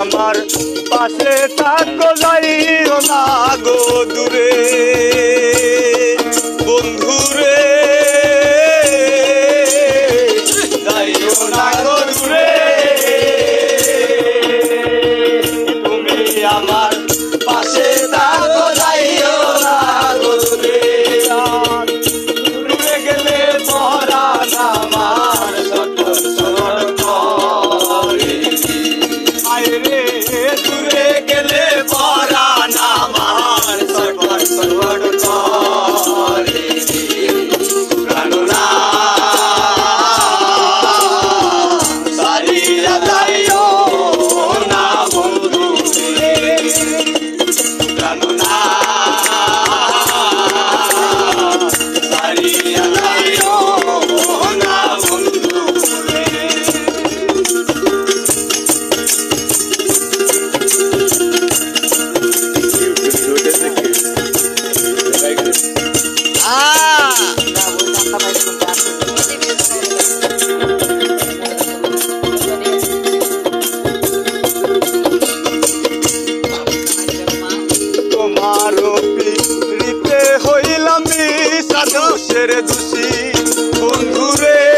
আমার পাশে থাকো যাইও না গো দূরে বন্ধুরে যাইও না গো দূরে তুমি আমার পাশে থাকো যাইও না গো দূরে দূরে গেলে পরাণ আমার সকল স্মরণ করে রে দূরে গেলে পরাণ আমার সকল স্মরণ করে প্রাণনা সারিয়া যাইও না বন্ধু রে প্রাণনা সারিয়া যাইও না বন্ধু রে তোমার পিড়িতে হইলাম সাধুসের দোষী বন্ধুরে